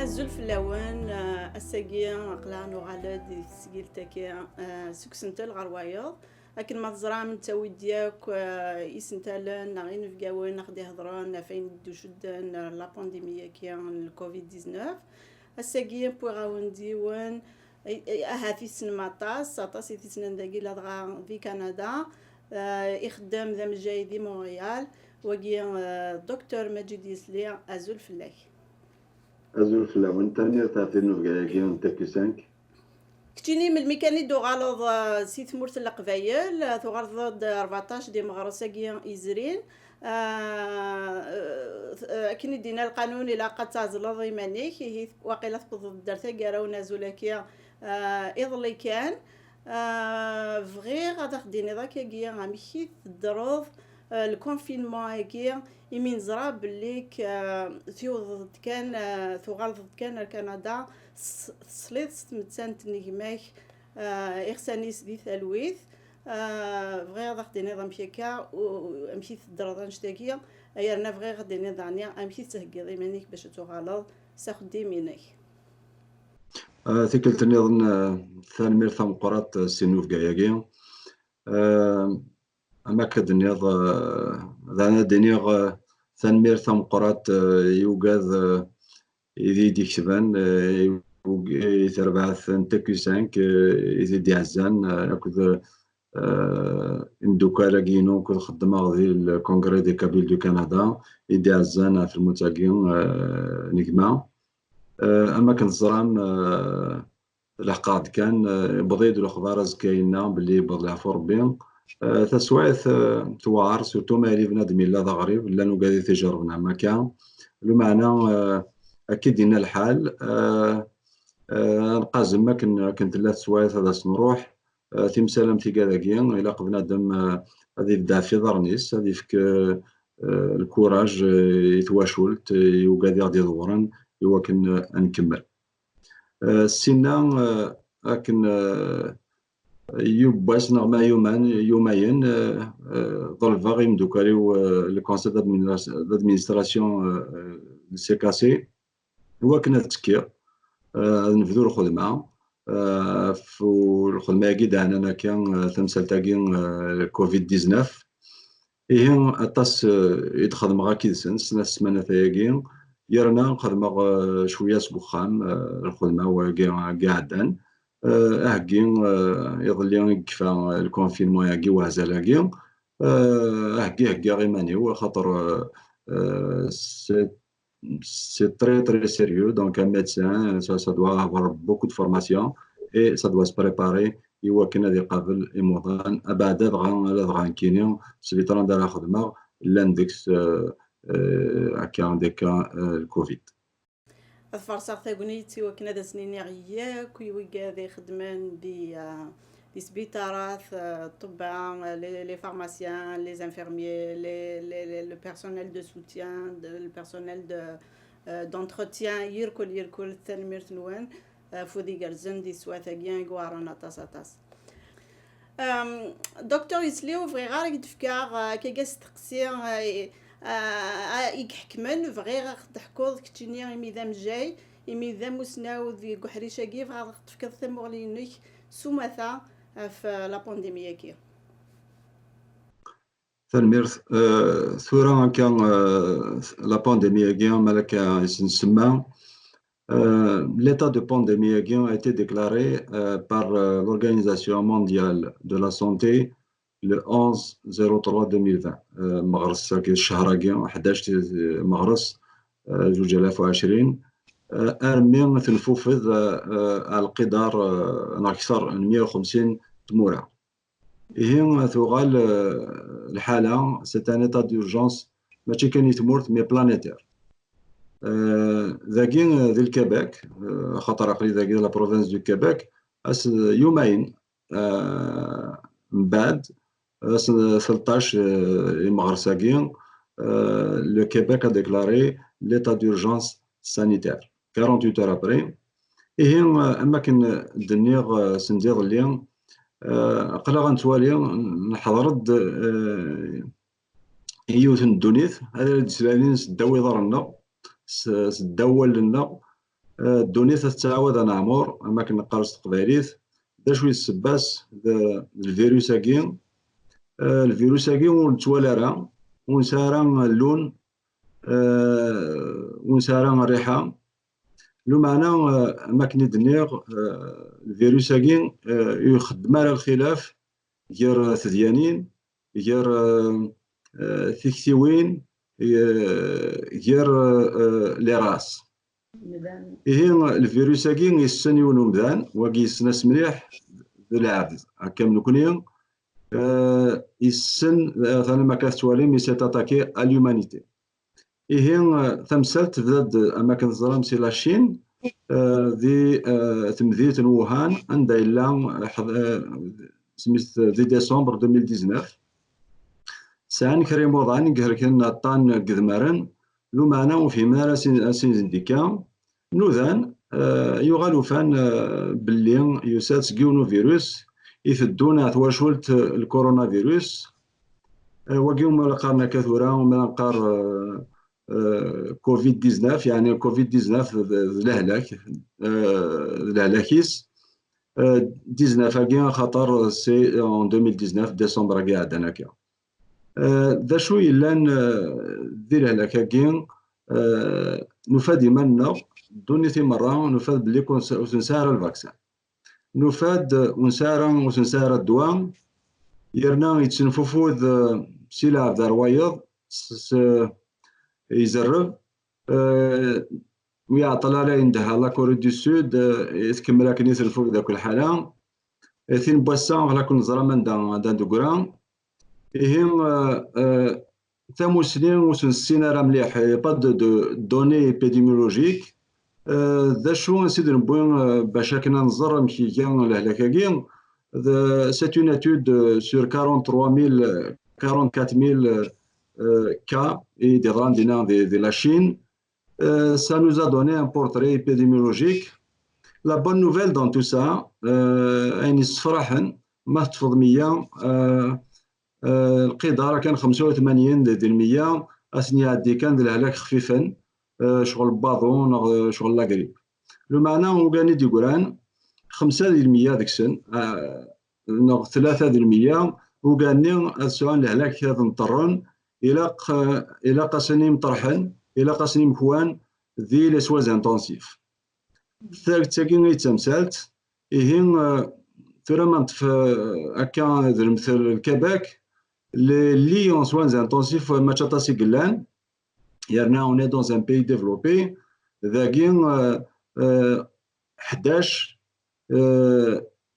الزلف اللون الساقية أقلان وغالد السجيل تاكي سكسنتل غروايض لكن ما تزرع من تاوي دياك يسنتالن نغين في قاوين ناخدي هضران فين دو شدن لا بانديمية كيان الكوفيد 19 الساقية بوغاون ديوان هاتي سنماطاس ساطاس يتي سنن داقي لادغا في كندا يخدم ذا مجاي دي مونريال وقي دكتور مجيد يسلي أزلف الله أزول في اللون تاني تعطينو في تاكي سانك كتيني من الميكاني دو غالوض سي ثمورت القبايل ثغرض 14 دي مغرسة كيان إزرين كني دينا القانون إلا قد تعزل ضيمانيك هي واقيلا تقض الدرتا كاراو نازولاكيا إضلي كان فغير غادا خديني ذاك كيان غامشي الدروض الكونفينمون هكيا يمين زرا بليك ثيوض كان ثغرض كان كندا صليت ستمتسانت نجماك إخسانيس دي ثلويث فغير غادي نظام شيكا ومشيت الدرادان شتاكيا أيرنا فغير غادي نضانيا أمشيت تهقيضي منك باش تغالط ساخدي منك ثيكلت نظن ثاني مير ثم قرات سينوف كاياكيا أما كدنيض ذانا دنيغ ثاني مير ثم قرات يوجد إذا ديكسبان يتربعث تاكو سانك إذا ديعزان أكد إندوكا لاكينو كد خدمة غادي الكونغري دي كابيل دو كندا إذا ديعزان في المتاقين نجمة أما كنزرام العقاد كان بضيد الأخبار كاينة باللي بضلع ربي تسويث توار سورتو مالي بنادم لا غريب لا نقادي تجربنا ما كان لو معنى أكيد إن الحال نقازم ما كنت لا سوايث هذا سنروح تمسالم في كذاكيا إلا قبنا دم هذه يبدع في ضرنيس هذه فيك الكوراج يتواشولت يوقادي غادي يدورن يوكن نكمل السنة لكن يوباس نغما يومين ظل فاغي مدوكاليو الكونسيل دادمينستراسيون سي كاسي هو كنا تسكير نبدو الخدمة في الخدمة كيد أنا كان تمثال تاكين كوفيد 19 إيه أطاس يتخدم غا كيدسن سنة السمانة تاكين يرنا نخدم شوية سبوخام الخدمة وقاعدان أهكين يظل يكفى الكونفينمون ياكي وهزالاكي هكي غيمانيو خاطر c'est très très sérieux, donc un médecin ça doit avoir beaucoup de formation et ça doit se préparer يوكنا ذي قبل إموضان أبعد دغان كينيو سبيطران دار خدمة لاندكس هكا ديك الكوفيد الفرصة تاقونيتي وكنا دا سنين غياك ويوكا ذي خدمان دي سبيطارات الطباء لي فارماسيان لي انفيرميي لي بيرسونيل دو سوتيان لو بيرسونيل دونتروتيان يركل التنمير تنوان فودي غرزن دي سواتاكيان غوارانا تاساتاس دكتور يسليو فغي غار يدفكار كيكاس تقسير يكحكمن فغي غار تحكوض كتينيا يميذام جاي يميذام وسناو ذي قحريشا كيف غار تفكر ثمغلينيك سومثا في لا بانديميا كي ثالميرث ثورة كان لا بانديميا كي مالك يسمى l'état de pandémie a été déclaré par l'Organisation mondiale de la santé le 11/03/2020 مغرس الشهر كي 11 مغرس 2020 أرمي تنفوذ على القدر أكثر من 150 تمورة. هي ثغال الحالة سيت ان ايتا دورجونس ماشي كان يتمورت مي بلانيتير. ذاكي ذي الكيباك خاطر عقلي ذاكي لا بروفانس دو كيباك يومين من بعد 13 مغرساكين لو كيباك a déclaré l'état d'urgence sanitaire 48 heures après. إيه أما كان دنيغ سندير اللي قلا غنتوالي نحضرد يوثن الدونيث هذا الدسلالين سداوي ضرنا سداول لنا الدنيا تتعاود انا عمر اما كنا قارص تقبايليت دا شويه السباس الفيروس هاكي الفيروس هاكي ونتوالى راه ونسارا اللون ونسارا الريحه لو معنى ما كني دنيغ الفيروس هاكي يخدم على الخلاف غير ثديانين غير ثيكتيوين غير لي راس إيه الفيروس هاكي يسن يولو مدان وكي يسناس مليح العبد هكا من كوني يسن مثلا ما كتوالي مي سيت اتاكي ا لومانيتي إيه تمثلت بلاد اماكن الظلام سي لاشين ذي تمديت ووهان عندها الا سميت دي ديسمبر 2019 سان كريم وضعن كهركن طان قذمارن لو معنا وفي مارا سين ديكا نوذان يغالو فان باللي يسات سكيونو فيروس يفدونا ثواشولت الكورونا فيروس وكيوم لقارنا كثورا وما نقار كوفيد 19 يعني كوفيد 19 الهلاك الهلاكيس 19 كاع خاطر سي اون 2019 ديسمبر كاع عندنا كاع ذا شو يلان دير هلاك كاع نفاد يمنا دونيتي مرة نفاد بلي ونسارا الفاكسان نفاد ونسارا الدواء يرنا يتسنفوفوذ سلع ذا روايض يزرب ويعطل على عندها لا كوري دو سود يتكمل كني يسلفو ذاك الحالة ثين بواسان على كل زرمان دان دوغران إهم ثمو سنين وسنسينا راه مليح با دو دوني ايبيديميولوجيك ذا شو نسيد نبوين باش كنا نزر مكي كان الهلاكاكي c'est une étude sur 44 000 cas et des randonneurs de la Chine. Ça nous a donné un portrait épidémiologique. La bonne nouvelle dans tout ça, أين الصراحة ما تفض 100 القدرة كان 85% أثناء عدي كان الهلاك خفيفا شغل باضون شغل لاكريب لو معنى هو كان يقولان 5% ديك السن 3% وكان السؤال الهلاك هذا مطرن الى قاسني مطرحن الى قاسني مكوان ذي لي سواز انتونسيف ثالث تاكين يتمثلت إيه فريمون هكا مثل الكباك لي اون سوانز انتونسيف ما تشاطاسي قلان يرنا اون اي دون ان بي ديفلوبي ذاكين 11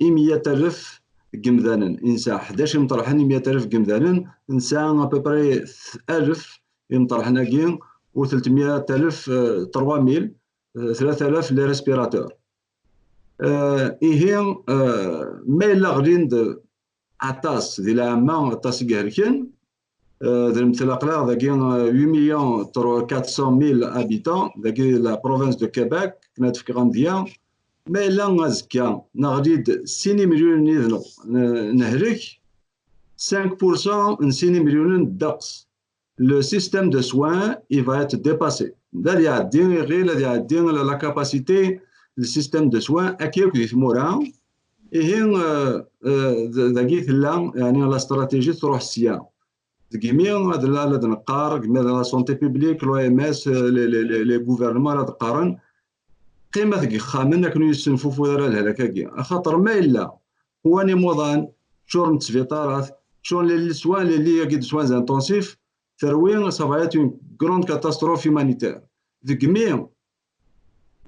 100,000 قمذانا إنسان 11 مطرحين 100,000 قمذانا إنسان أبوبري 1000 مطرحنا كين و 300,000 3000 لي ريسبيراتور إيه ما إلا غريند عطاس ديال العامة عطاس كهركن مثل أقلا ذاكي 8,400,000 habitants ذاكي لا بروفانس دو كيباك كنا تفكران ديال ما إلا غازكا نغريد 6 مليون نيذنو نهلك 5% من 6 مليون الدقس لو سيستيم دو سوان il va être dépassé دا يعدي غير يعدي لا كاباسيتي السيستيم دو سوان اكيوك دي ثمورا إيه ذاكي ثلا يعني لا استراتيجي تروح السيا كيمي هاد لا نقار كيما لا سونتي بوبليك لو ام اس لي غوفرنمون لا تقارن قيمة كي خامن كانوا يستنفوا في الهلاكاكي خاطر ما إلا هو نموضان شورن تسفيطارات شورن لي سوان لي يقيد سوان انتونسيف ثروين صافايات اون كروند كاتاستروف هيمانيتير ذيك مي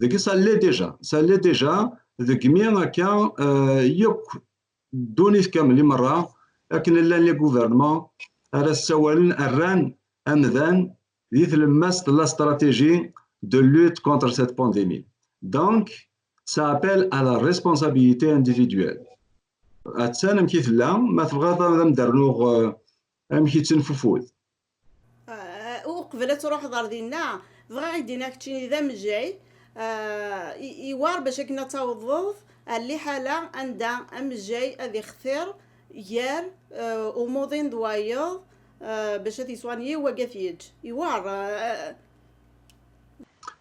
ذيك سالي ديجا ذيك مي هكا يوك دوني كامل مرة لكن لا لي غوفرنمون على السوالن الران أمذان ذي الماس لا استراتيجي de lutte contre cette pandémie. Donc, ça appelle à la responsabilité individuelle. أتسانم كيف لا ما تبغى ندرنوغ أمشي تنففوذ. وقبل تروح دار دينا بغا دينا كتشيني ذا مجاي يوار باش كنا توظف اللي حالة عندها أمجاي أذي خثير يار وموضين دوايض باش تيسواني وقفيج يوار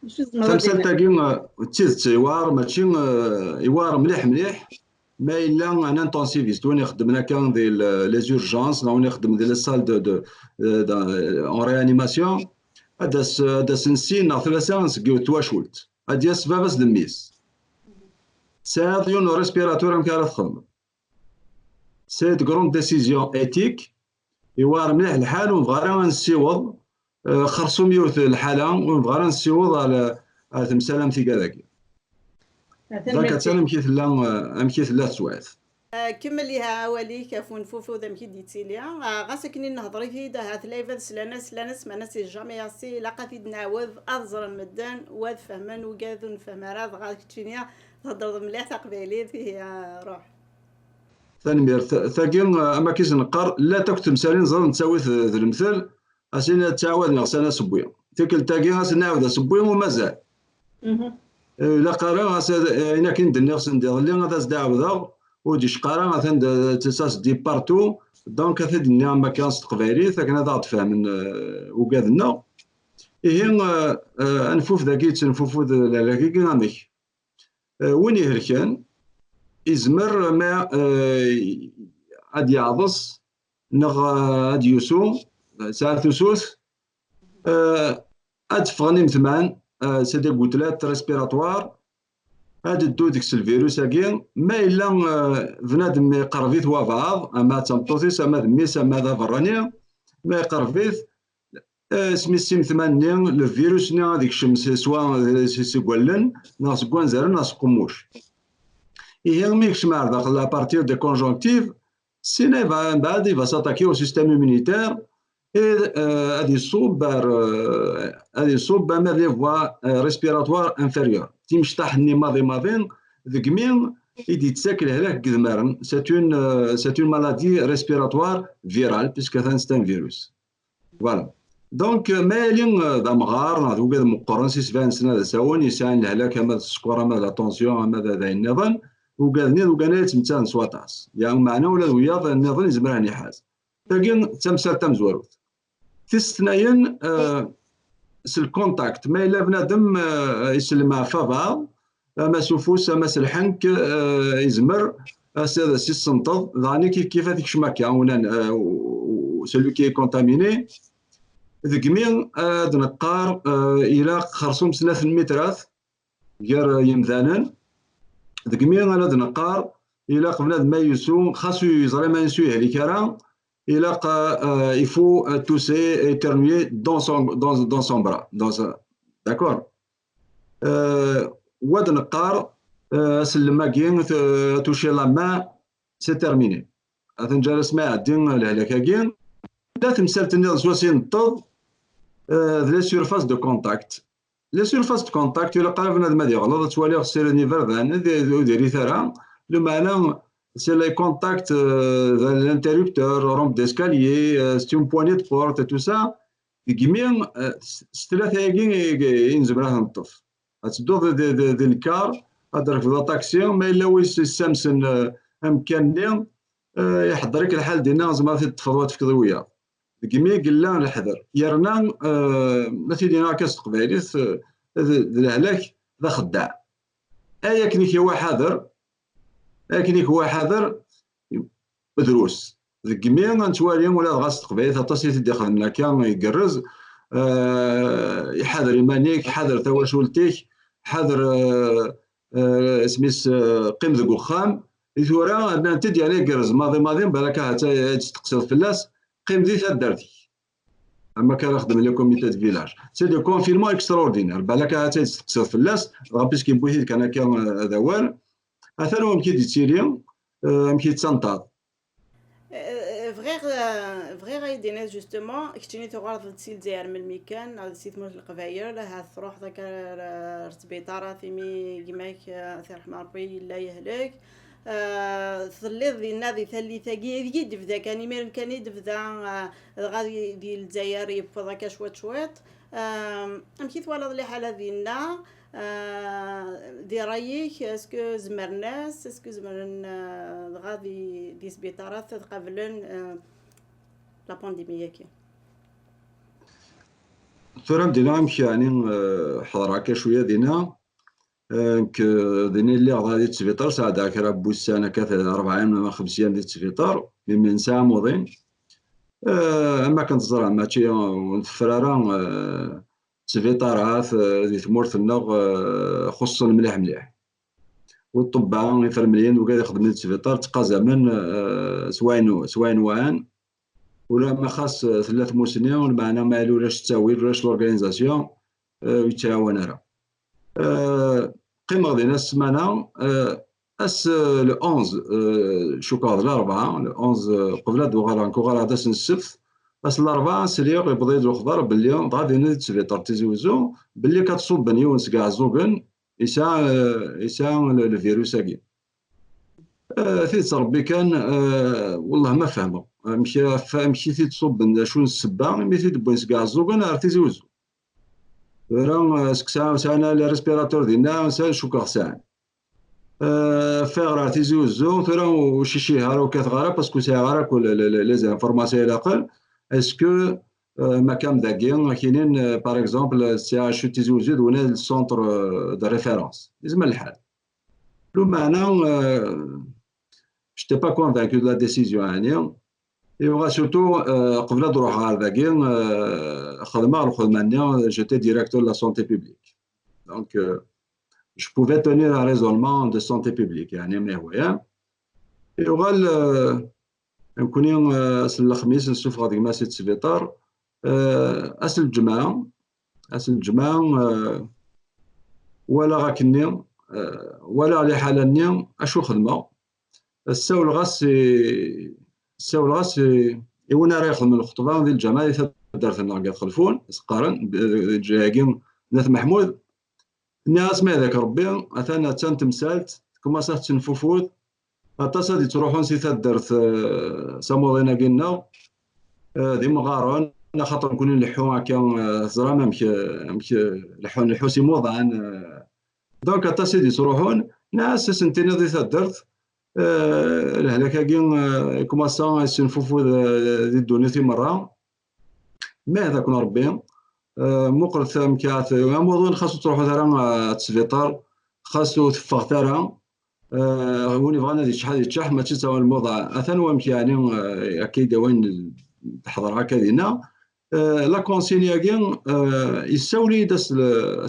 شو زمرة تمثال دينا. تاكي تيز تيوار ماشي يوار مليح مليح، ما الا ان انتونسيفيست وين يخدم كان دي لي زورجونس وين يخدم دي لي سال اون ريانيماسيون. هذا سنسين ثلاثه نسقيو تواشولت هادي سبابس دميس ساد يون ريسبيراتور مكان تخدم سيد كروند ديسيزيون ايتيك يوار مليح الحال ونبغى نسيوض خرصوم يوث الحاله ونبغى نسيوض على تمثال امثي كذاك ذاك تسالم كيف لا تسوعث. كمل ليها وليك فون فوفو ذا مكي ديتيليا غاسكني نهضري في ده هات لايفا سلانس ما ناس جامي اسي لاقا في دناوذ اظهر المدان واد فهمان وقاذ فهم راه غاك تشينيا تهضر مليح تقبيلي فيه روح. ثاني ثاقي اما كيس نقار لا تكتب مسالين زر نساوي ذا المثال اسين تعاود نغسانا سبويا تيكل تاقي غاس نعاود سبويا ومازال لا قارا انا كي ندير نغس ندير اللي غادا داعوضا وديش قارا غادا تساس دي بارتو دونك ثدني ما كانش تقبايلي ثاك هذا تفهم وقادنا هي انفوف ذاكي تنفوفو لاكي غامك وين يهركان يزمر ما غادي يعضس نغ غادي يسوم ساعة ثوث ادفغني مثمان سيدي قتلات ريسبيراتوار هاد الدو ديك الفيروس هاكي ما الا بنادم يقرفيت وبعض اما تمطوطيس اما ذميس اما ذا فرانيا ما يقرفيت سميتي مثمانيا الفيروس ني هذيك الشمس سواء سيكوالن ناس كوانزارن ناس قموش et Mixmar à partir des conjonctives, il va s'attaquer au système immunitaire et à des les voies respiratoires inférieures. C'est une maladie respiratoire virale puisque c'est un virus. Voilà. Donc, mais il y a des مغار هذوك مقارن سي 70 سنه ساون يسان الهلاك هذا السكر هذا التونسيون هذا النظام وقالني وقالني تمثال سواطاس يعني معنا ولا وياض النظام يزمر راني حاز لكن تمثال تمزوروت في الثنايين الكونتاكت ما الا بنادم يسلم فابا ما سوفوس ما سلحنك يزمر هذا سي السنطض ضاني كيف هذيك شماكا سلو كي كونتاميني ذكمي نقار الى خرصوم 3 مترات غير يمذانن ذكمي انا نقار الى قبل ما يسو خاصو يزري ما يسو عليك راه الى يفو توسي ايترنوي دون سون برا دون داكور واد نقار سلما كين توشي لا ما سي تيرميني اثن جالس ما عدين الهلاكاكين لا تمثال تني سواسي نطض لي سيرفاس دو كونتاكت لي سيرفاس دو كونتاكت الى قال بنادم هذا يغلط توالي سير نيفر ذان ديري ثرا لو معنى سي لي كونتاكت لانتريبتور رومب ديسكاليي سي اون بواني دو بورت تو سا كيمين ثلاثه ينزبرها نطف تدو دي الكار هضرك في لاطاكسيون ما الا ويس السامسن امكانني يحضرك الحال ديالنا زعما تفضوات في كضويه كيمي قلنا الحذر يرنا مثلا دينا كاس قبايلي الهلاك ذا خداع كنيك هو حذر كنيك هو حذر مدروس كيمي نتوالي ولا غاس قبايلي تصيت داخل كان يقرز يحذر يمانيك حذر تواشولتيك حذر سميس قيم ذوك الخام ثورا انا تدي عليه قرز ماضي بالك حتى تقصد في الناس قيم ذي دارتي اما كان نخدم لي كوميتي دو فيلاج سي دو كونفينمون اكستراوردينير بالك حتى تقصد في الناس بيسكي بوحيد كان هذا وال اثر ممكن يتسيري ممكن تسنطاط فغير غايدينا جوستومون كتيني تغرض تسيل ديال من المكان على سيت موت القبايل هاد تروح ذاك السبيطار ثمي كيماك ثي رحمه ربي لا يهلك ظليت ديالنا ذي ثلي ثقيل يدفدا كان يمير كان يدفدا غادي ديال الجزائر يفضا كشوات شوات امكي ثوالد لي حاله ديالنا دي رايك اسكو زمرناس اسكو زمرن غادي دي سبيطارات تقابلن لا بانديميا كي ثورة دينا مشي يعني حضر هكا شوية دينا ديني اللي غادي تسفيطر ساعة كرا بوسانة كثا 4 أيام 5 أيام ديال التسفيطر من ساعة موضين أما كنتزرع ماشي ونتفرارا تسفيطارات دي ثمورتنا خصوصا مليح مليح والطباعة يفرمليين وكاد يخدم التسفيطار تقازمن سواين وان ولا ما خاص 3 موسنين معنا ما يلولاش التاويل ولاش لورغانيزاسيون ويتعاون راه قيمة ديال السمانة لو 11 شوكا الأربعة لو 11 قبل دوغالا نكوغالا داس السبت الأربعة سريغ يبدا يدو الخضر باللي غادي نتسفيطر تيزوزو باللي كتصوب نيونس كاع زوغن يسا الفيروس هاكي ثيت ربي كان والله ما فهمه مشي تصوب شو السبة مي تبويس كاع زوغن راه تيزوزو راه ساعنا لي ريسبيراتور ديالنا شوكا ساعه فيغ تيزوزو ثورا وشي هارو كتغارا باسكو سي غارا لي زانفورماسيون الاقل اسكو مكان داكين كاينين باغ اكزومبل سي اش تيزوزو دونا السونتر دو ريفيرونس لازم الحال لو معنى j'étais pas convaincu de la décision يعني ايوا سورتو قبل نروح على داكين خدمه j'étais directeur de la santé publique donc je pouvais tenir un raisonnement de santé publique يعني مليح وياه يوغال نكون الخميس نشوف غادي ماشي السبيطار اسل الجماعه ولا غاكني ولا على حالني اشو خدمه الساول غاس يونا راه يخدم الخطبه ديال الجماعه دارت لنا كاع خلفون سقارن جاكين ناس محمود الناس ما ذاك ربي اثنا تمثالت كما صات تنفوفود اتصل تروحون سيتا درت سامودينا قلنا ذي مغارون خاطر نكونوا نلحو هكا زرا مش نلحو سي موضعا دونك اتصل تروحون ناس سنتين ذي درت الهلاكا كين كما صا سنفوفود ذي دونيتي مره ما هذاك ربي مقرث مكات موضوع خاصو تروحوا ترى السبيطار خاصو تفغ ترى هوني بغانا دي شحال يتشح ما تساوى الموضع اثن ومشي يعني اكيد وين تحضر هكا دينا لا كونسينيا كين يساولي داس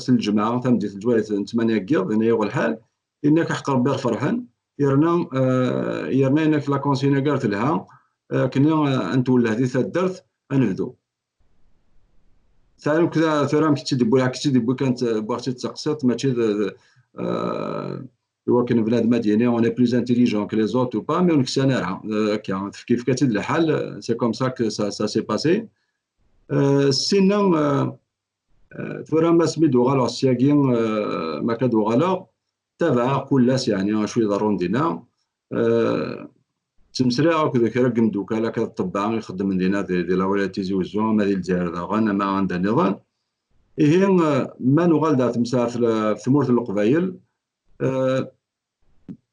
الجماعه ثم ديت الجوالات 8 كيض هنا هو الحال انك حق ربي فرحان يرنا انك لا كونسينيا قالت لها كنا نتولى هذه الدرت نبدو ثاني كذا ثورة كتي دبو كانت بوغتي تسقسط ماشي هو كان بلاد مدينه اون اي بلوز انتيليجون كو لي زوت او با مي اون كسانارها كيف كتد الحال سي كوم سا كو سا سي باسي سينا ثورة ما سميدو غالو السياقين ما كادو غالو تابع كلاس يعني شويه ضرون دينا تمسرع كذا كرقم دوكا لا كطبع يخدم من دينا دي لاولات تيزوزو ما ديال الجزائر غانا ما عندها نظام إيه ما نغال دات مسافر في ثمورة القبايل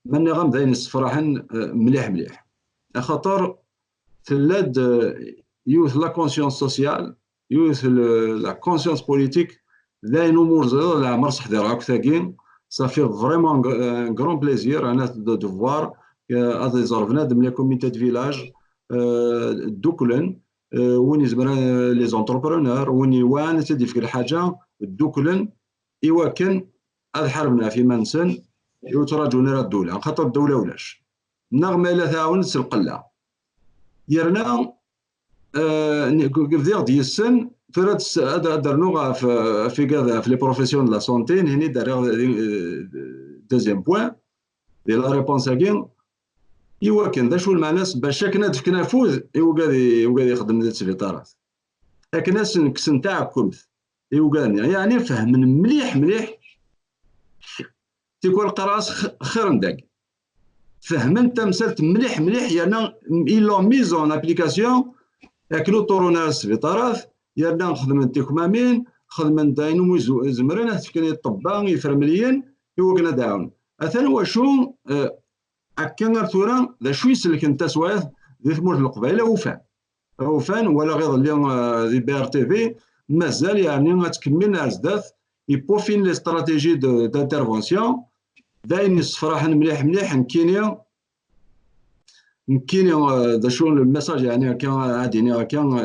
من غام داين الصفراحن مليح خاطر تلاد يوث لا كونسيونس سوسيال يوث لا كونسيونس بوليتيك داين امور زاد العمر صح ديالها كثاكين صافي فريمون غران بليزير انا دو فوار هذا زرفنا دم لي كوميتي دو فيلاج دوكلن وين يزمر لي زونتربرونور وين يوان تدي في الحاجه دوكلن ايوا كان هذا حاربنا في منسن يتراجعون الى الدوله خاطر الدوله ولاش نغمه لا تعاون القله يرنا كيف ديال السن فرات هذا درنوغا في كذا في لي بروفيسيون لا سونتي هني دار دوزيام بوين ديال لا ريبونس كاين ايوا كان دا شو المعنى باش كنا دفكنا فوز ايوا قادي يخدم ديال السبيطارات لكن ناس كسن تاع كنت ايوا يعني فهم مليح تيكون القراص خير من داك فهم انت مسالت مليح يعني الا ميزون ابليكاسيون ياكلو طورونا السبيطارات يرنا نخدم التكمامين خدم داينو زمرنا تفكني الطبان يفرمليين ايوا كنا داون اثن وشو هكا ثورا ذا شو يسلك انت سواث ذي ثمورة القبائل وفان ولا غير اليوم ذي بي ار تي في مازال يعني غتكمل نزدات يبوفين لي استراتيجي دانترفونسيون داين الصفراحه مليح مليح مكينيا دا شو الميساج يعني كان عادي كان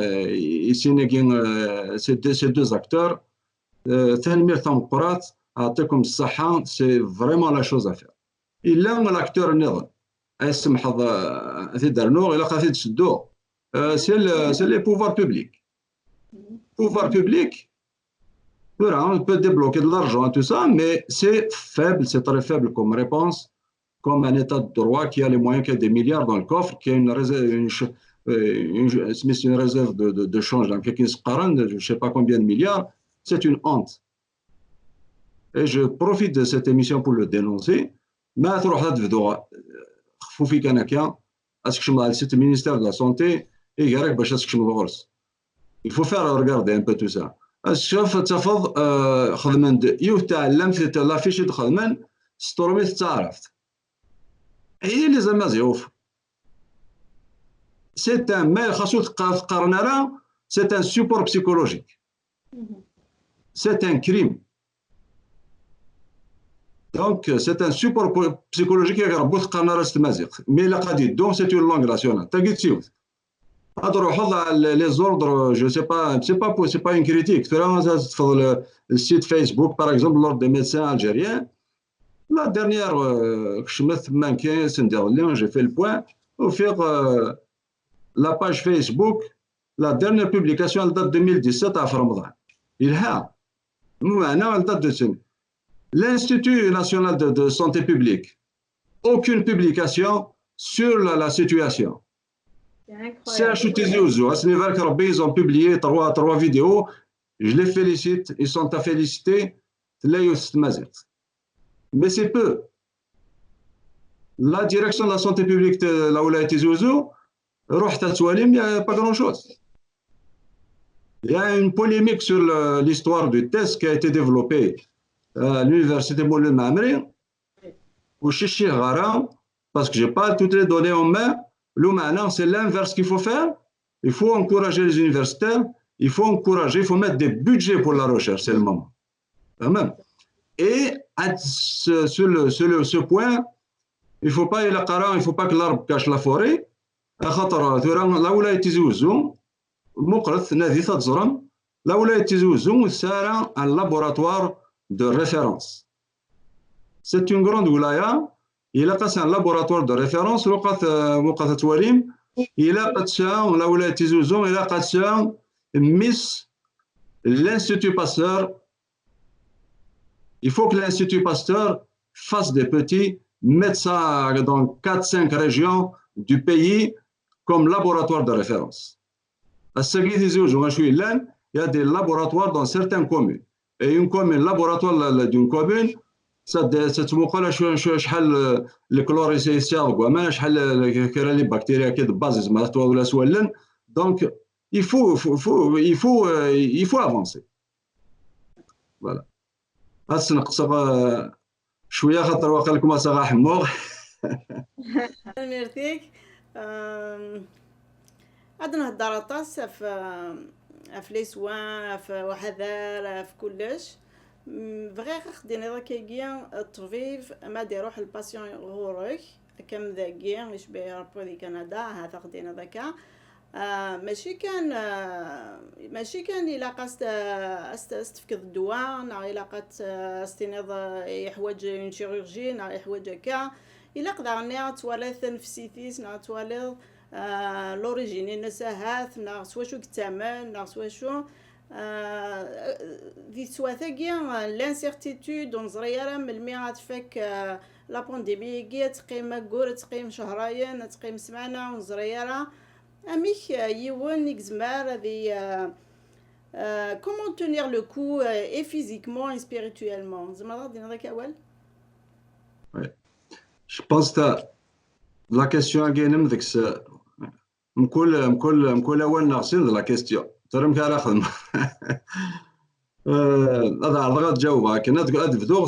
يسيني سي دو زاكتور تنمير تنقرات اعطيكم الصحه سي فريمون لا شوز افير الا لاكتور النظام اسمح في درنو الا قاعد تشدو سي لي بوفوار بوبليك pouvoir public, on peut débloquer de l'argent et tout ça, mais c'est faible, c'est très faible comme réponse, comme un état de droit qui a les moyens, qui a des milliards dans le coffre, qui a une réserve, une réserve de change dans quelques parents, je ne sais pas combien de milliards, c'est une honte. Et je profite de cette émission pour le dénoncer. Mais à trop de droit, Foufi Kanaka, à ce que je me le ministère de la Santé, et Garek Bachas que je me il faut faire regarder un peu tout ça. شوف تفض خدمن يتعلم في لافيش خدمن ستورمي تعرفت هي اللي زعما زيوف سي ان ما خاصو تقارن راه سي ان سوبور بسيكولوجيك سي ان كريم دونك سي ان سوبور بسيكولوجيك يقربو تقارن راه ستمازيق مي لا قادي دون سي اون لونغ ناسيونال تا قلت سيوت les ordres, je sais pas, c'est pas une critique. Sur le site Facebook, par exemple, l'ordre des médecins algériens, la dernière, j'ai fait le point, au faire la page Facebook, la dernière publication, elle date de 2017 à Ramadan. Il y a, elle date de l'Institut national de santé publique, aucune publication sur la situation. CHUTZ Ouzo, à ce niveau, ils ont publié trois vidéos. Je les félicite, ils sont à féliciter. Mais c'est peu. La direction de la santé publique de la Oulaïti Ouzo, il n'y a pas grand-chose. Il y a une polémique sur l'histoire du test qui a été développé à l'université Moulin Mamri, au Chichi Ghara, parce que je n'ai pas toutes les données en main. Maintenant, c'est l'inverse qu'il faut faire. Il faut encourager les universitaires, il faut mettre des budgets pour la recherche, c'est le moment. Et sur ce point, il ne faut pas que l'arbre cache la forêt. La Oulaïti Ouzo, c'est un laboratoire de référence. C'est une grande oulaya. Il a passé un laboratoire de référence, il a passé Miss l'Institut Pasteur. Il faut que l'Institut Pasteur fasse des petits, mette ça dans 4-5 régions du pays comme laboratoire de référence. Il y a des laboratoires dans certaines communes. Et une commune, laboratoire d'une commune, تتموقع شحال الكلوريسيسيال كما شحال كاين لي بكتيريا كي بازز ما ولا سولن دونك il faut avancer فوالا خاص نقصر شويه خاطر واقع لكم صغا حموغ ميرتيك غادي نهضر طاس في لي سوان في وحذار في كلش فغير خدينا ذاك كيان الطبيب ما ديروح الباسيون غورك كم ذاكيا يشبه ربي كندا هذا خدينا ذاك ماشي كان الا قاست استفكد الدواء نا الا قات استناض يحوج شيروجي نا يحوج هكا الا قدرنا توالث نفسيتيس نا توالث لوريجين نساهات نا سوا شو كتامن نا سوا شو في سواثاكيا لانسيرتيتود نزريرا من الميعاد فك لا بانديمي كي تقيم كور تقيم شهرين تقيم سمانه ونزريرا اميك يوان نيكزمار هذه comment tenir le coup et physiquement et spirituellement زعما غادي نهضر اول je pense que la question كاينه من ديك مكل اول نغسل لا كيستيون ترمك على خدمه هذا عرض تجاوبها كنا تبدو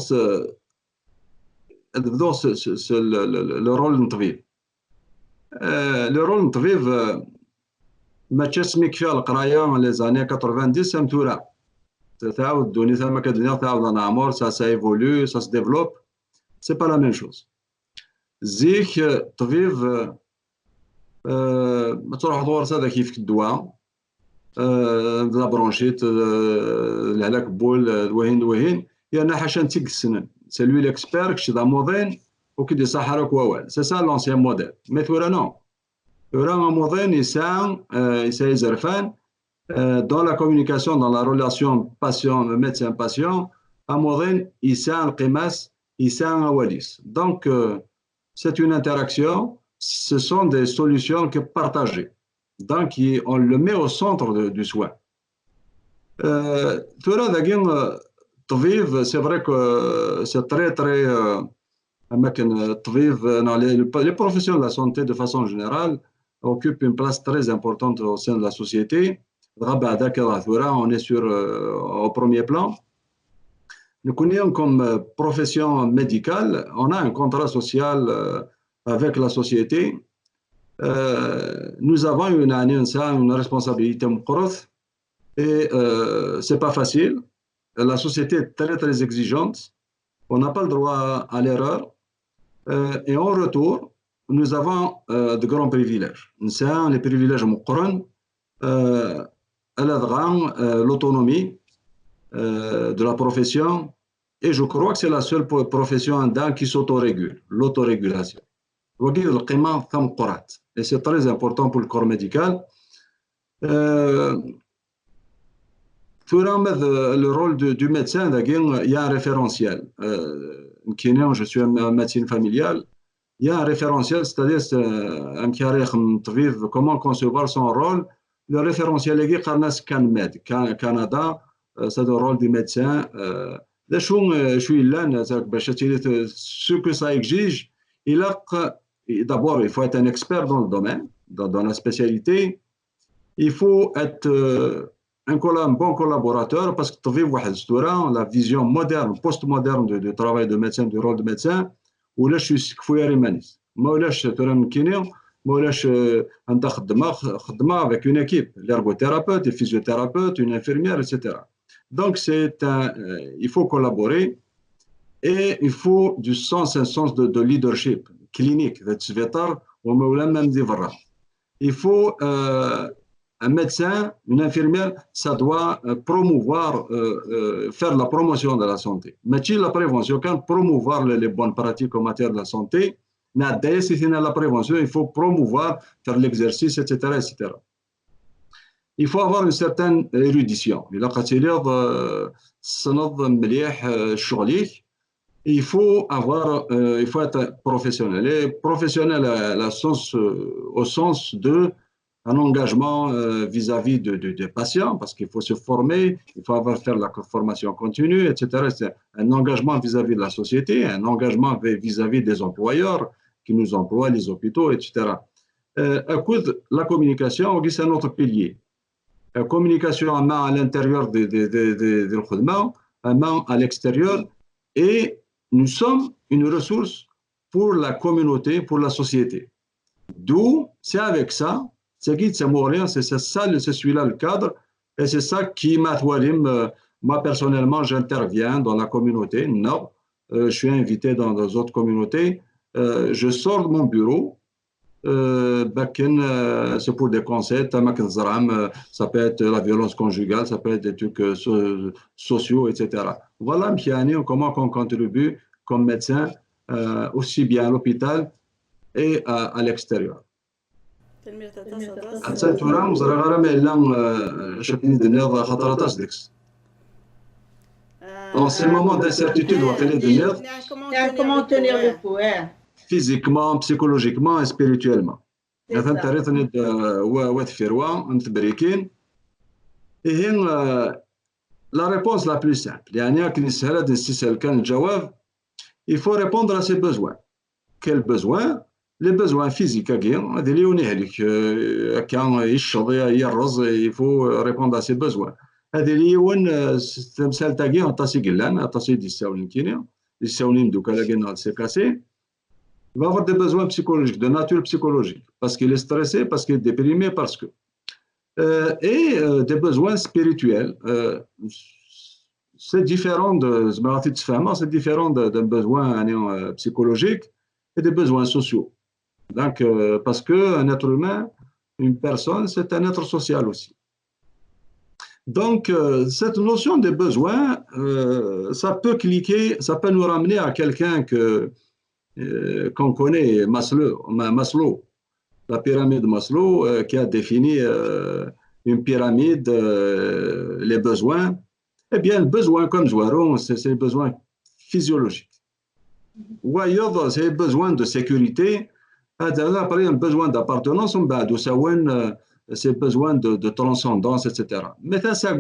le rôle de طبيب le rôle de طبيب ما تسميك فيها القرايه لي زاني 90 سام تورا تعاود الدنيا ثما كدنيا تعاود نعمر سا ايفولو سا se développe c'est pas la même chose زيك طبيب تروح دور هذا كيف الدواء لا برونشيت العلاك بول الوهين يعني حاشا تيك السنن سي لوي ليكسبير كشي دا مودين وكيدي صحراك ووال سي سا لونسيان موديل مي ثورا نو ثورا مودين يساعد زرفان dans la communication, dans la relation médecin-patient, à Morin, il sait un Qimas, il sait un Awalis. Donc, c'est une interaction, ce sont des solutions que partagées. Donc, on le met au centre du soin. C'est vrai que c'est très, très. Les professions de la santé, de façon générale, occupent une place très importante au sein de la société. On est au premier plan. Nous connaissons comme profession médicale, on a un contrat social avec la société. Nous avons une responsabilité et c'est pas facile. La société est très très exigeante. On n'a pas le droit à l'erreur. Et en retour, nous avons de grands privilèges. Les privilèges l'autonomie de la profession, et je crois que c'est la seule profession qui s'autorégule, l'autorégulation. Et c'est très important pour le corps médical. Le rôle du médecin, il y a un référentiel. Je suis un médecin familial. Il y a un référentiel, c'est-à-dire comment concevoir son rôle. Le référentiel est Canada, c'est le rôle du médecin. Ce que ça exige, d'abord, il faut être un expert dans le domaine, dans la spécialité. Il faut être un bon collaborateur parce que la vision moderne, post-moderne du travail de médecin, du rôle de médecin, ou là, je suis avec une équipe, l'ergothérapeute, le physiothérapeute, une infirmière, etc. Donc, il faut collaborer et il faut un sens de leadership clinique. Il faut un médecin, une infirmière, ça doit promouvoir, faire la promotion de la santé. Mais la prévention, quand promouvoir les bonnes pratiques en matière de la santé, la prévention, il faut promouvoir, faire l'exercice, etc., etc. Il faut avoir une certaine érudition. Il faut être professionnel. Et professionnel au sens de un engagement vis-à-vis des patients, parce qu'il faut se former, il faut faire la formation continue, etc. C'est un engagement vis-à-vis de la société, un engagement vis-à-vis des employeurs qui nous emploient, les hôpitaux, etc. La communication, c'est un autre pilier. La communication à l'intérieur des recrutements, à l'extérieur, et nous sommes une ressource pour la communauté, pour la société. D'où, c'est avec ça, c'est celui-là le cadre, et c'est ça qui m'a moi personnellement, j'interviens dans la communauté. Non, je suis invité dans d'autres communautés. Je sors de mon bureau. C'est pour des conseils. Ça peut être la violence conjugale, ça peut être des trucs sociaux, etc. Voilà comment on contribue comme médecin, aussi bien à l'hôpital et à l'extérieur. Dans ces moments d'incertitude, comment tenir le coup, physiquement, psychologiquement et spirituellement. La réponse la plus simple, il faut répondre à ses besoins. Quels besoins? Les besoins physiques, il faut répondre à ses besoins. Il va avoir des besoins psychologiques, de nature psychologique, parce qu'il est stressé, parce qu'il est déprimé, parce que et des besoins spirituels. C'est différent c'est différent d'un besoin psychologique et des besoins sociaux. Donc, parce qu'un être humain, une personne, c'est un être social aussi. Donc, cette notion des besoins, ça peut cliquer, ça peut nous ramener à quelqu'un qu'on connaît, Maslow, la pyramide de Maslow, qui a défini une pyramide, les besoins. Eh bien, le besoin, comme Jouaron, c'est le besoin physiologique. Ou ailleurs, c'est le besoin de sécurité. Après, un besoin d'appartenance, c'est le besoin de transcendance, etc. Mais ça,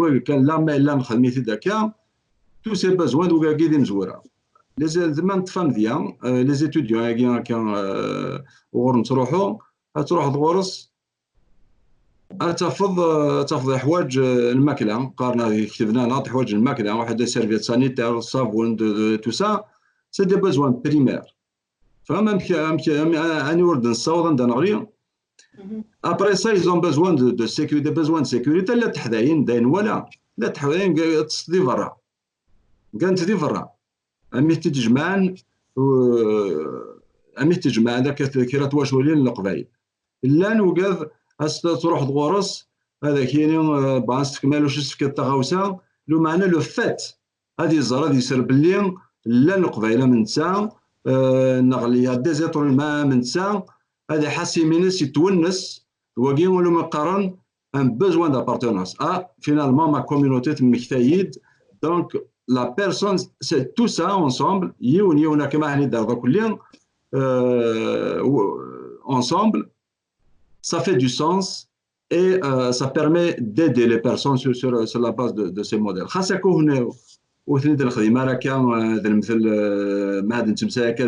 tous ces besoins, les étudiants qui ont تاخذ حوايج الماكله قارنا كتبنا ناط حوايج الماكله واحد سيرفيت سانيتير صابون تو سا سي دي بوزوان بريمير فما اني ورد نصاوض عندنا نغري ابري سا ils ont besoin de sécurité besoin de sécurité لا تحداين داين ولا لا تحداين تصدي برا كانت دي برا امي تجمعن امي تجمع هذاك كيرات واش ولين القبايل لا نوقف تروح تغورس هذا كاين باس كمالوش السكه التغاوسه لو معنى لو فات هذه الزهره دي يسر باللي لا القبيله من تسا نغلي دي زيتر الماء من تسا هذا حاسي مينس يتونس وكين ولو مقارن ان بوزوان دابارتونانس فينالمون ما كوميونيتي تمكتايد دونك لا بيرسون سي تو سا اونسومبل يونيونا كما حنا دابا كلين ensemble ça fait du sens et ça permet d'aider les personnes sur la base de ces modèles. خاصة هنا وثنيت الخدمة راه كان هذا المثل ما عاد نتمساك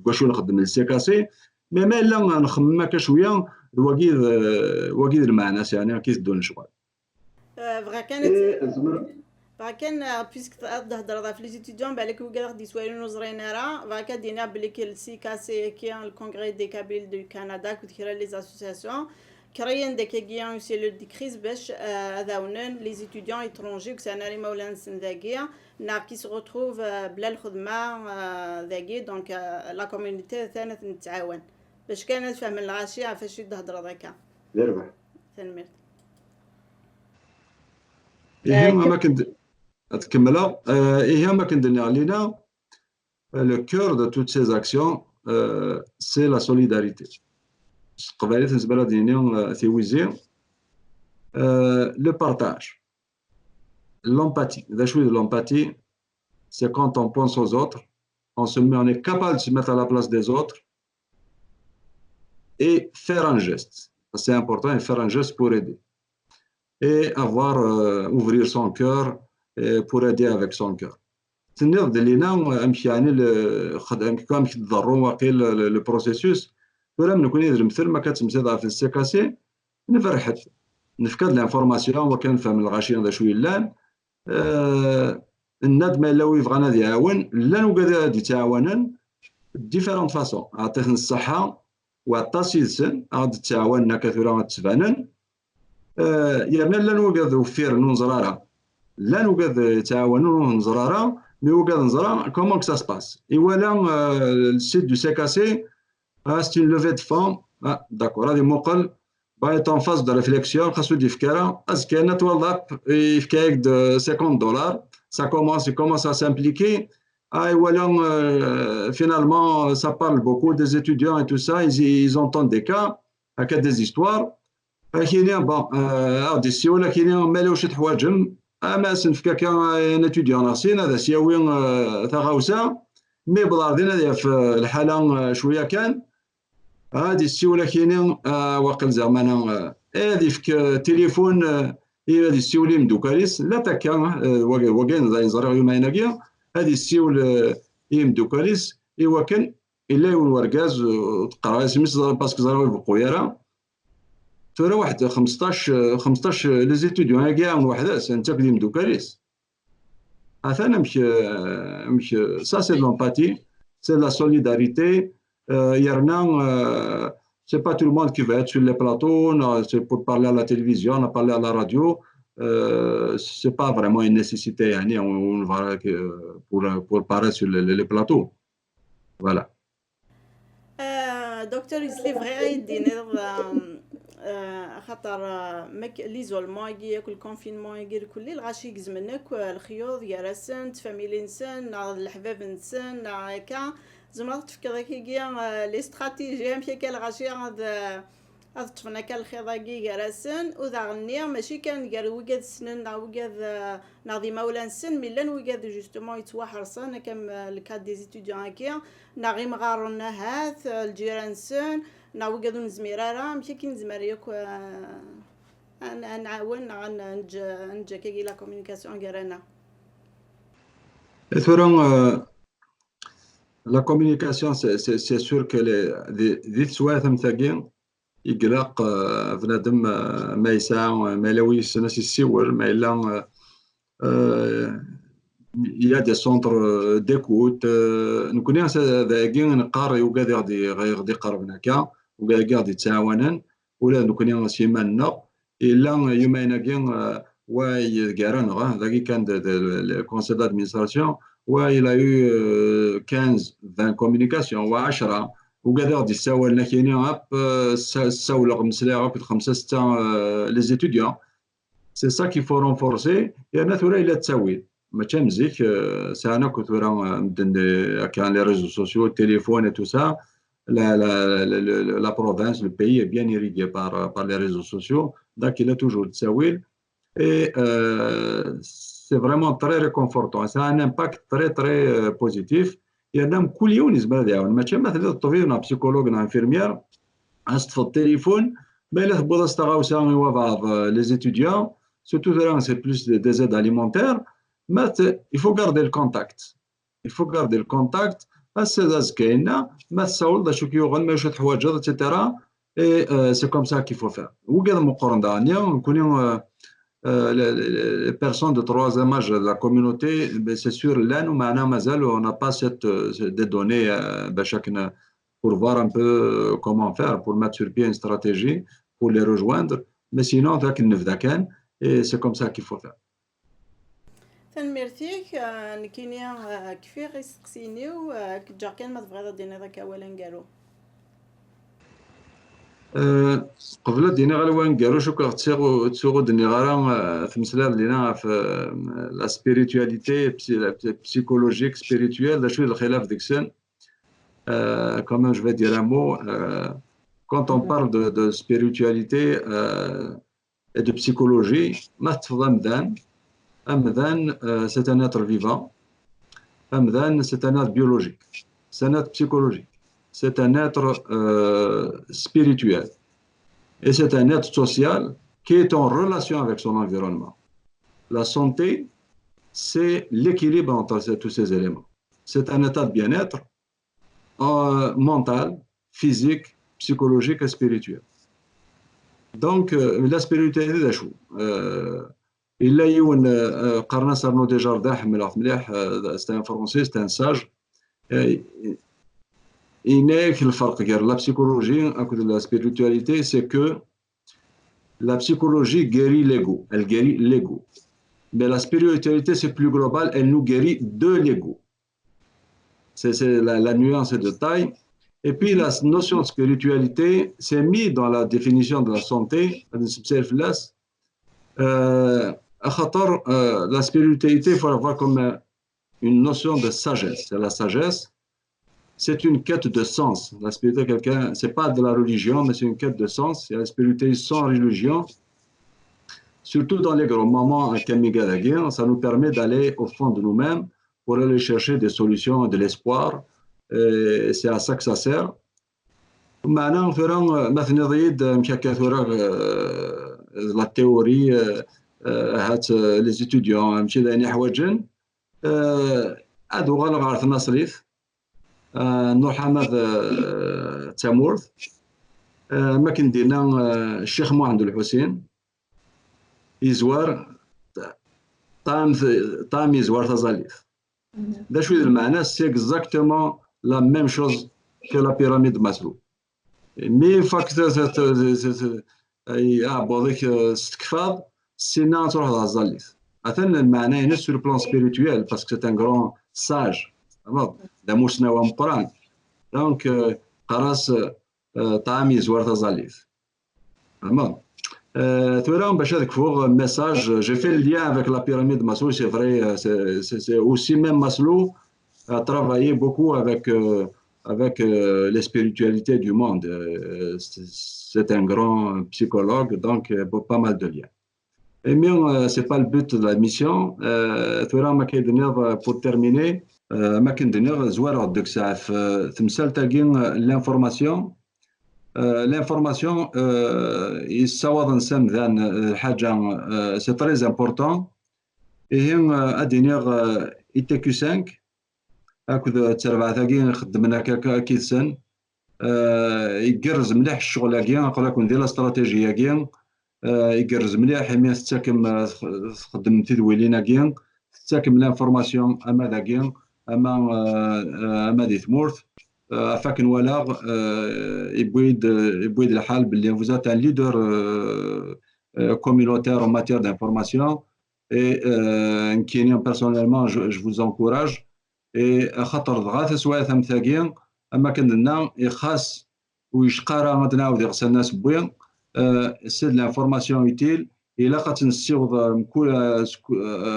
واش نخدم السيكاسي مي ما الا نخمم هكا شويه وكيد المعنى يعني كيسدون شويه. كان بيسك تهضر في لي ستوديون بالك وكا غادي سوالو نزرينا راه فكا دينا بلي كي سي كاسي كي الكونغري دي كابيل دو كندا كثيرا لي اسوسياسيون كريان داك كيان سي لو دي كريز باش هذاونن لي ستوديون ايترونجي كساناري مولانا سنداكيا نا كي سو ريتروف بلا الخدمه ذاكي دونك لا كوميونيتي ثاني نتعاون باش كانت فهم الغاشيه فاش تهضر ذاك يربح تنمير ما كنت تكملها ما كندير علينا le cœur de toutes ces actions c'est la solidarité قبيله بالنسبه لنا ثيويزي le partage l'empathie l'empathie c'est quand on pense aux autres on est capable de se mettre à la place des autres et faire un geste c'est important et faire un geste pour aider et avoir ouvrir son cœur pour aider avec son cœur. تنض لينا امشي يعني كم تضروا واقيل لو بروسيسوس ولا من كون يدير مثل ما كتمسيضها في السيكاسي نفرحت نفكد لانفورماسيون وكان فهم الغاشي هذا شويه لان الناد ما لو يبغى نادي يعاون لا نوقع يتعاونن ديفيرونت فاسون عطيك الصحه وعطاسيسن غادي تتعاون كثيرا تبانن يعني لا نوقع وفير نزراره لا نوقع تعاونوا نزراره مي وقع نزرا كومون كو سا سباس اي ولا السيت دو سيكاسي c'est une levée de fonds d'accord هذه مقل بايت en phase de réflexion خاصو يدير فكره اسكي انا توظف يفكاك de $50 ça commence à s'impliquer et voilà finalement ça parle beaucoup des étudiants et tout ça ils entendent des cas des histoires كاينين bon دي السيوله كاينين مالوش شي حوايجهم ما سنفكا كان اتوديون ناقصين هذا سياوي تغاوسه مي بلاردين هذه في الحاله شويه كان هذه السيوله كاينين واقل زعما هذه في تليفون هذه السيولي مدوكاليس لا تاكا وكان زي زرا يوم هناكيا هذه السيول مدوكاليس وكان الا وركاز تقرا سميت باسكو زراوي بقويره ترى واحد 15 لي زيتوديون كاع من وحداس انت كلي مدوكاليس انا مش سا سي لومباتي سي لا سوليداريتي يرنا c'est pas tout le monde qui va être sur les plateaux, c'est pour parler à la télévision, on a parlé à la radio. C'est pas vraiment une nécessité يعني, pour paraître sur les plateaux. Voilà. دكتور يسلي يدينا خاطر ليزولمون ياك الكونفينمون يجي كل الغاشي يجزمنك الخيوط يرسن تفاميلي نسن الحباب نسن هكا زعما تفكر كيجي لي استراتيجي مشي كالغاشي هذا طفنا كالخيضاكي يرسن وذا غني ماشي كان قال وقاد السنن وقاد ناضي مولا السن ملان وقاد جوستومون يتواحرصن كم الكاد دي زيتوديون هكا ناغي مغارنا هاث الجيران سن ناوقادو نزميرارا ماشي كي نزمر ياك نعاون نجا كي لا كومونيكاسيون كارانا la communication c'est sûr que les سوايع مثاقين يقلق بنادم ما يسعى ما يلاويش الناس يسيور ما إلا il y a des centres d'écoute نكون ذاكي نقار يوقاد غادي يقرب هكا وقاعد يتعاونن ولا نكون سيماننا الا يومين كين واي كارن ذاكي كان le conseil d'administration il a eu 15 20 communications و10 وقاعد يساولنا كاينين ساول مسلاغه في 5 6 les étudiants c'est ça qu'il faut renforcer يعني ثورا الى تساوي ما تمزيك سانا كنت ورا مدن كان les réseaux sociaux le téléphone et tout ça la province le pays est bien irrigué par les réseaux sociaux donc il a toujours تساوي et c'est vraiment très réconfortant ça a un impact très très positif يعني كل يوم يزبل داون ماشي مثلا الطبيب بسيكولوج انفيرمير في التليفون ما الا تبغى تستغاوسا بعض les étudiants surtout c'est plus des aides alimentaires mais il faut garder le contact السادس كاينه ما تساول دا شو كيوغن ما يشوط حوايج etc et c'est comme ça qu'il faut faire وكذا مقارنه دانيا نكونوا les personnes de troisième âge de la communauté, c'est sûr, là, nous, on n'a pas des données pour voir un peu comment faire, pour mettre sur pied une stratégie, pour les rejoindre. Mais sinon, et c'est comme ça qu'il faut faire. تنميرتيك نكينيا كفي غيسقسينيو كجا كان ما تبغي دينا ذاك اولا نقالو قبل دينا غالوان قالوا شو كتسيغو دني غالا في مسلال لينا في لا سبيريتواليتي psychologique spirituelle دا شويه الخلاف ديك السن quand même je vais dire un mot quand on parle de spiritualité et de psychologie ما تفضل Amdan c'est un être vivant Amdan c'est un être biologique c'est un être psychologique c'est un être spirituel et c'est un être social qui est en relation avec son environnement. La santé, c'est l'équilibre entre tous ces éléments. C'est un état de bien-être mental, physique, psychologique et spirituel. Donc, la spiritualité, il a eu un Qarnas Arnaud Desjardins, c'était un français, c'était un sage. La psychologie, la spiritualité, c'est que la psychologie guérit l'ego, elle guérit l'ego. Mais la spiritualité, c'est plus global, elle nous guérit de l'ego. C'est la nuance et de taille. Et puis la notion de spiritualité, c'est mis dans la définition de la santé. La spiritualité, il faut la voir comme une notion de sagesse. C'est la sagesse. C'est une quête de sens. La spiritualité, c'est pas de la religion, mais c'est une quête de sens. Il y a la spiritualité sans religion. Surtout dans les grands moments à Kamigadagir, ça nous permet d'aller au fond de nous-mêmes pour aller chercher des solutions, de l'espoir. Et c'est à ça que ça sert. Maintenant, la théorie, les étudiants, نور حماد تامورث ما كندينا الشيخ محمد الحسين يزوار طام يزوار تزاليف دا شويه المعنى سي اكزاكتومون لا ميم شوز كو لا بيراميد ماسلو مي فاك يعبو ستكفاض سينا تروح للزاليت مثلا المعنى هنا سور بلان سبيريتويال باسكو سي ان غران ساج دا موسنا ومقران دونك قراص طعامي زوار تزاليت فهمت تورا باش هذاك فوق ميساج جي في ليان افيك لا بيراميد ماسلو سي فري سي اوسي ميم ماسلو a travaillé beaucoup avec les spiritualités du monde. C'est un grand psychologue, donc pas mal de liens. Et mais ce n'est pas le but de la mission. Pour terminer, ما كندير زوار دوك ساعه في تمثال تاكين لانفورماسيون لانفورماسيون يساوض نسام ذان الحاجه سي تري امبورطون هي ادينيغ اي تي كيو 5 هاكذا تربع ثاقي خدمنا كيتسن يقرز مليح الشغل كاع نقول لكم ندير استراتيجيه كاع يقرز مليح حمايه تتاكم تخدم تدويلينا كاع تتاكم لانفورماسيون اما ذا كاع اما دي ثمورث فاكن ولا يبويد الحال باللي فوزات ان ليدر communautaire en matière d'information et personnellement je vous encourage خاطر ضغط سوايع ثمثاقين اما كندنا يخاص ويشقارا غنعاود يغسل الناس بوين سيد لانفورماسيون يوتيل الا قد نسيوض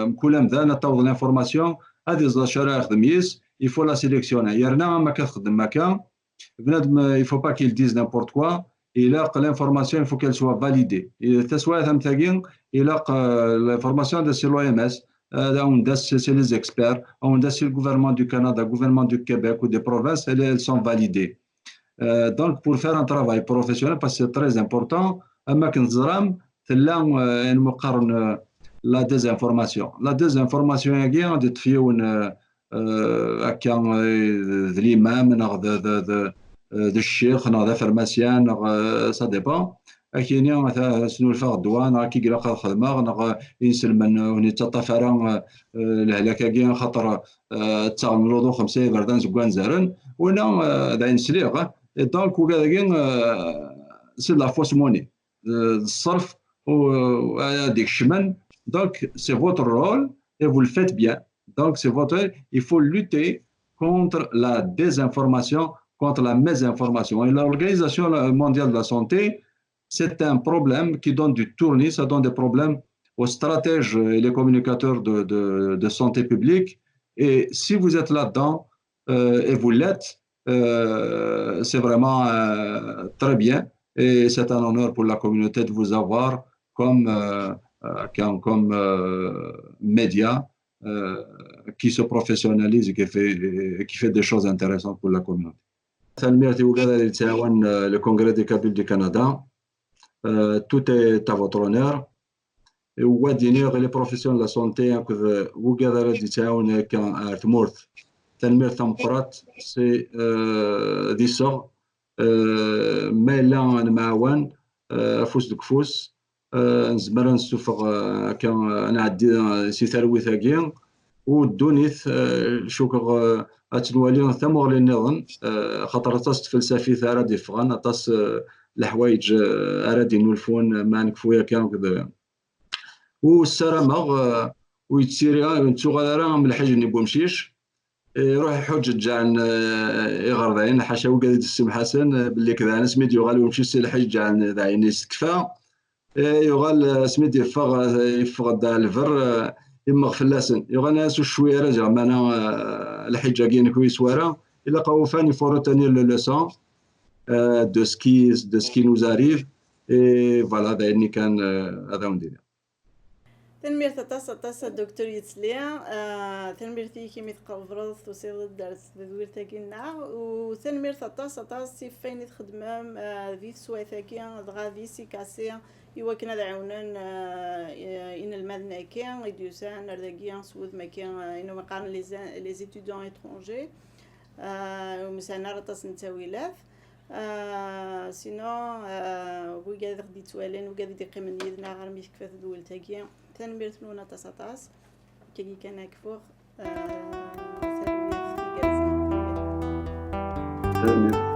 مكولا مذانا توض لانفورماسيون هذه زاد شرا يخدم يس يفو لا سيليكسيون يرنا ما كتخدم مكان بنادم يفو با كيل ديز نيمبورت كوا الا لانفورماسيون يفو كيل سوا فاليدي تسوايع ثمثاقين الا لانفورماسيون دو سي لو ام اس c'est les experts, c'est le gouvernement du Canada, le gouvernement du Québec ou des provinces, elles sont validées. Donc, pour faire un travail professionnel, parce que c'est très important, la désinformation. La désinformation, de l'imam, de cheikh, de pharmacien, ça dépend. كاينين مثلا سنو الفغدوان راه كيقرا الخدمه ينسلمن ونيتطفرا الهلاكه كاين خاطر تاغمرودو خمسه بردان زكوان زارن وانا داين سليغ دونك وكاين سي لا فوس موني الصرف وهذيك الشمن دونك سي فوتر رول et vous le faites bien donc c'est votre il faut lutter contre la désinformation contre la mésinformation et l'Organisation mondiale de la santé c'est un problème qui donne du tournis, ça donne des problèmes aux stratèges et les communicateurs de santé publique. Et si vous êtes là-dedans et vous l'êtes, c'est vraiment très bien. Et c'est un honneur pour la communauté de vous avoir comme média qui se professionnalise et qui fait des choses intéressantes pour la communauté. Le Congrès des Kabyles du Canada. Tout est à votre honneur. Les professionnels de la santé, c'est ديسا مالا معاون فوس دكفوس نزمر نستوفق كان نعدي سي ثروي ثاقي ودونيث شوكر اتنوالي ثمور للنظن خاطر تص فلسفي ثارا دي فغان تص الحوايج ارادي نولفون ما نكفويا كان كذا والسرمغ ويتسيري نتوغا من الحاج ني بومشيش يروح يحج جعن يغرضين حاشا وقال السم حسن باللي كذا انا سميت يغال ويمشي السي الحج جعن ذاين يستكفى يغال سميت يفغ دا الفر يمغ فلاسن يغال ناس شويه رجع معنا الحجه كاين كويس ورا الا قوفاني فور تاني لو لوسون de ce qui nous arrive et voilà دايرني كان هذا وندير تنمير تاس الدكتور يتسليا تنمير تيكي متقفرض توصيل الدرس ذوير تاكينا وتنمير تاس سيفين يتخدمام في سواي تاكيا دغا في سيكاسيا يوكنا دعونان إن المدنة كيان يديوسان نرداكيان سوذ مكيان إنو مقارن لي زيتوديون إترونجي ومسانا رتاس نتاويلاف سينو وقاعد غدي توالين وقاعد يقيم من يدنا غير مش كفايه دول تاكي تنمير تنونا تاساتاس كي كان كفوق ثرويه في كازين